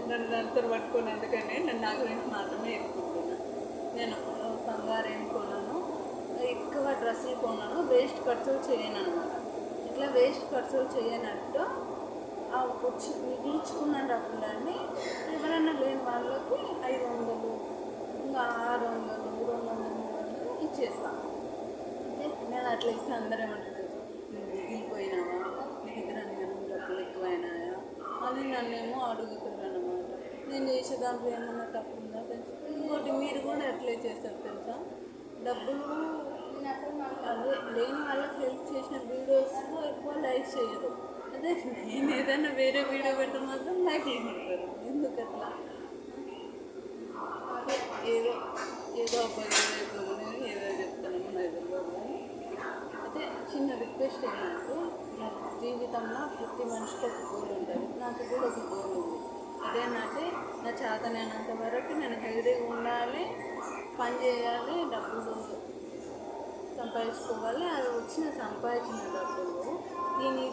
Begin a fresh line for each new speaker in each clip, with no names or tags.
నన్ను దాంతో పట్టుకొని ఎందుకంటే నేను నా గురించి మాత్రమే చెప్పుకుంటున్నాను. నేను బంగారు ఏం కొనను, ఎక్కువ డ్రెస్సులు కొనను, వేస్ట్ ఖర్చులు చేయను అనమాట. ఇట్లా వేస్ట్ ఖర్చులు చేయనట్టు వచ్చి మిగిల్చుకున్న డబ్బులన్నీ ఎవరైనా లేని వాళ్ళకి 500, ఇంకా 600, 200, 300 ఇచ్చేస్తాను. నేను అట్లా ఇస్తే అందరూ ఏమంటారు, నువ్వు మిగిలిపోయినావా, నీ దగ్గర డబ్బులు ఎక్కువైనాయా అని నన్నేమో అడుగుతారు అన్నమాట. నేను చేసే దాంట్లో ఏమన్నా తప్పు ఉందా తెలుసు. ఇంకోటి మీరు కూడా ఎట్లా చేస్తారు తెలుసా, డబ్బులు అదే లేని వాళ్ళకి హెల్ప్ చేసిన వీడియోస్లో ఎక్కువ లైక్ చేయరు. అదే నేను ఏదైనా వేరే వీడియో పెడితే మాత్రం లైక్ చేయగలుగుతారు. ఎందుకు అట్లా? ఏదో ఏదో అబ్బాయి ఏదో చెప్తాను ఎదురులో. అయితే చిన్న రిక్వెస్ట్ ఏంటంటే, నా జీవితంలో ప్రతి మనిషికి ఒక గోల్ ఉంటుంది. నాకు కూడా ఒక గోల్ ఉంది. అదేంటంటే నా చేతనైనంత వరకు నేను హెల్దీగా ఉండాలి, పని చేయాలి, డబ్బులు సంపాదించుకోవాలి. అది సంపాదించిన డబ్బులు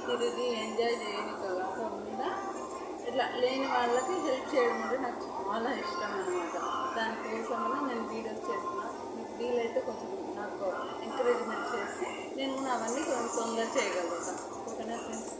తిరిగి ఎంజాయ్ చేయని కాకుండా ఇట్లా లేని వాళ్ళకి హెల్ప్ చేయడం అంటే నాకు చాలా ఇష్టం అనమాట. దానికోసమని నేను వీడియోస్ చేస్తున్నాను. మీకు వీలైతే కొంచెం నాకు ఎంకరేజ్మెంట్ చేసి నేను అవన్నీ కొంచెం తొందరగా చేయగలుగుతాను. ఓకేనా ఫ్రెండ్స్?